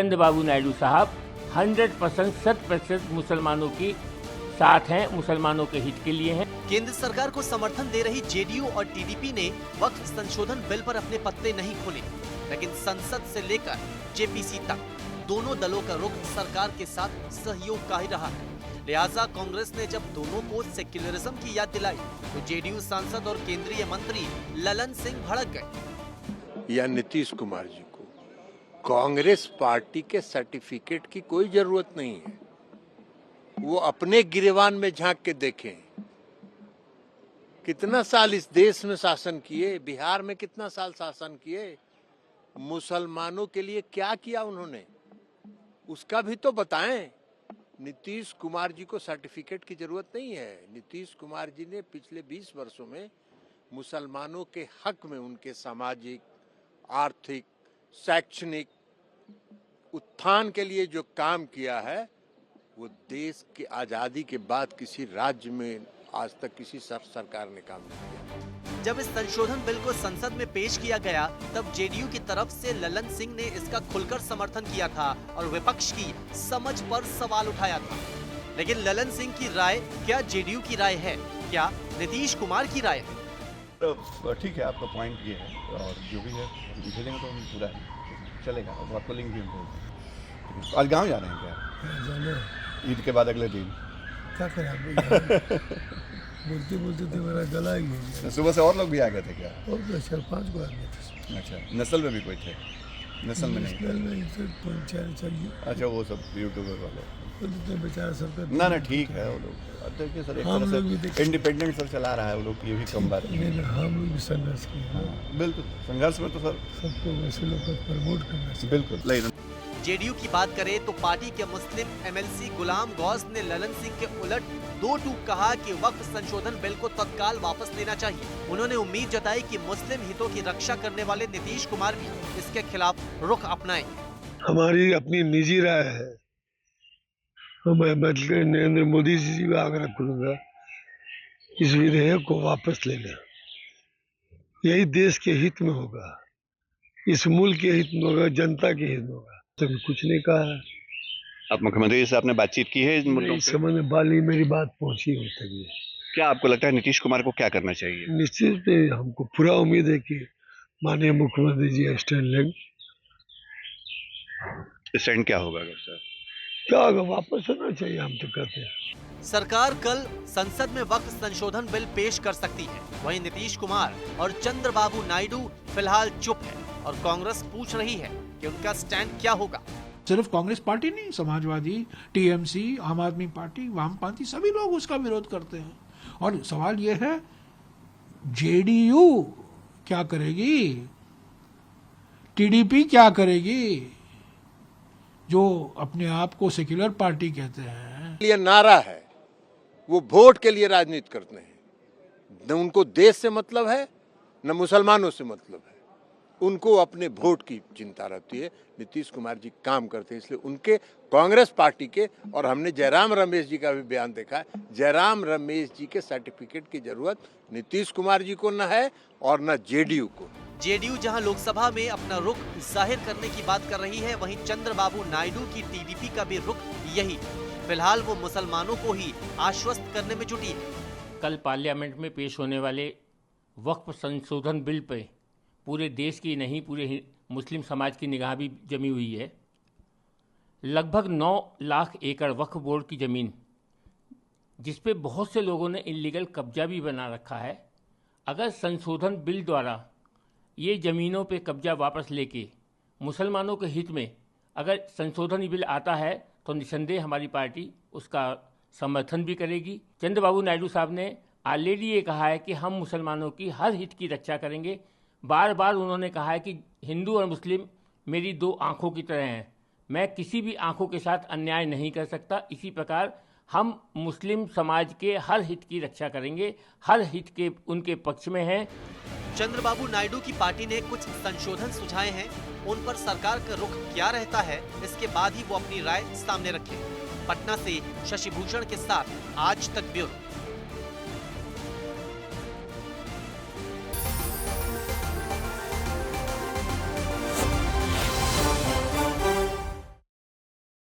चंद्रबाबू नायडू साहब 100% 100% मुसलमानों की साथ हैं, मुसलमानों के हित के लिए हैं। केंद्र सरकार को समर्थन दे रही जेडीयू और टीडीपी ने वक्फ संशोधन बिल पर अपने पत्ते नहीं खोले, लेकिन संसद से लेकर जेपीसी तक दोनों दलों का रुख सरकार के साथ सहयोग का ही रहा है। लिहाजा कांग्रेस ने जब दोनों को सेक्युलरिज्म की याद दिलाई तो जेडीयू सांसद और केंद्रीय मंत्री ललन सिंह भड़क गए। या नीतीश कुमार जी को कांग्रेस पार्टी के सर्टिफिकेट की कोई जरूरत नहीं है। वो अपने गिरेबान में झांक के देखें, कितना साल इस देश में शासन किए, बिहार में कितना साल शासन किए, मुसलमानों के लिए क्या किया उन्होंने, उसका भी तो बताएं। नीतीश कुमार जी को सर्टिफिकेट की जरूरत नहीं है। नीतीश कुमार जी ने पिछले 20 वर्षों में मुसलमानों के हक में उनके सामाजिक, आर्थिक, शैक्षणिक उत्थान के लिए जो काम किया है वो देश की आजादी के बाद किसी राज्य में आज तक किसी सरकार ने काम नहीं किया। जब इस संशोधन बिल को संसद में पेश किया गया तब जेडीयू की तरफ से ललन सिंह ने इसका खुलकर समर्थन किया था और विपक्ष की समझ पर सवाल उठाया था। लेकिन ललन सिंह की राय क्या जेडीयू की राय है, क्या नीतीश कुमार की राय है? तो ठीक है, आपका पॉइंट ये है और जो भी है झेलेंगे तो पूरा चलेगा। और आपको लिंक भी हम आज गाँव जा रहे हैं क्या? ईद के बाद अगले दिन क्या करें बोलते बोलते तो मेरा गला ही हो गया। सुबह से और लोग भी आ गए थे क्या? और 4-5 को आदमी थे। अच्छा, नस्ल में भी कोई थे? नस्ल में नहीं, चाहिए। अच्छा, वो सब यूट्यूबर वाले बेचारा सब ना ठीक है। वो लोग देखिए सर, एक तरह से इंडिपेंडेंट सर चला रहा है वो लोग, ये भी कम बात नहीं है। हम लोग भी संघर्ष किए। बिल्कुल संघर्ष में तो सर सबको वैसे लोग प्रमोट करना चाहिए। बिल्कुल। जेडीयू की बात करें तो पार्टी के मुस्लिम एमएलसी गुलाम गौस ने ललन सिंह के उलट दो टूक कहा कि वक्फ संशोधन बिल को तत्काल वापस लेना चाहिए। उन्होंने उम्मीद जताई कि मुस्लिम हितों की रक्षा करने वाले नीतीश कुमार भी इसके खिलाफ रुख अपनाएंगे। हमारी अपनी निजी राय है, मैं नरेंद्र मोदी जी से आग्रह करूंगा इस विधेयक को वापस लेना। यही देश के हित में होगा, इस मुल्क के हित में होगा, जनता के हित में होगा। तभी कुछ नहीं कहा है। आप मुख्यमंत्री से आपने बातचीत की है इस समझ में बाली मेरी बात पहुंची हो तक। क्या आपको लगता है नीतीश कुमार को क्या करना चाहिए? निश्चित हमको पूरा उम्मीद है कि माननीय मुख्यमंत्री जी स्टैंड लेंगे। स्टैंड क्या होगा सर? क्या होगा, वापस होना चाहिए, हम तो कहते हैं। सरकार कल संसद में वक्फ संशोधन बिल पेश कर सकती है। वहीं नीतीश कुमार और चंद्रबाबू नायडू फिलहाल चुप है और कांग्रेस पूछ रही है कि उनका स्टैंड क्या होगा। सिर्फ कांग्रेस पार्टी नहीं, समाजवादी, टीएमसी, आम आदमी पार्टी, वामपंथी सभी लोग उसका विरोध करते हैं। और सवाल यह है जेडीयू क्या करेगी, टीडीपी क्या करेगी, जो अपने आप को सेक्युलर पार्टी कहते हैं। ये नारा है, वो वोट के लिए राजनीति करते हैं। न उनको देश से मतलब है न मुसलमानों से मतलब है, उनको अपने वोट की चिंता रहती है। नीतीश कुमार जी काम करते हैं, इसलिए उनके कांग्रेस पार्टी के, और हमने जयराम रमेश जी का भी बयान देखा है, जयराम रमेश जी के सर्टिफिकेट की जरूरत नीतीश कुमार जी को न है और न जेडीयू को। जेडीयू जहां लोकसभा में अपना रुख जाहिर करने की बात कर रही है, वहीं चंद्रबाबू नायडू की टीडीपी का भी रुख यही। फिलहाल वो मुसलमानों को ही आश्वस्त करने में जुटी है। कल पार्लियामेंट में पेश होने वाले वक्फ संशोधन बिल पे पूरे देश की नहीं, पूरे मुस्लिम समाज की निगाह भी जमी हुई है। लगभग 9 लाख एकड़ वक्फ बोर्ड की ज़मीन, जिस पे बहुत से लोगों ने इलीगल कब्जा भी बना रखा है, अगर संशोधन बिल द्वारा ये ज़मीनों पे कब्जा वापस लेके मुसलमानों के हित में अगर संशोधन बिल आता है तो निसंदेह हमारी पार्टी उसका समर्थन भी करेगी। चंद्रबाबू नायडू साहब ने ऑलरेडी ये कहा है कि हम मुसलमानों की हर हित की रक्षा करेंगे। बार बार उन्होंने कहा है कि हिंदू और मुस्लिम मेरी 2 आँखों की तरह हैं, मैं किसी भी आँखों के साथ अन्याय नहीं कर सकता। इसी प्रकार हम मुस्लिम समाज के हर हित की रक्षा करेंगे, हर हित के उनके पक्ष में हैं। चंद्रबाबू नायडू की पार्टी ने कुछ संशोधन सुझाए हैं, उन पर सरकार का रुख क्या रहता है, इसके बाद ही वो अपनी राय सामने रखे। पटना से शशि भूषण के साथ आज तक ब्यूरो।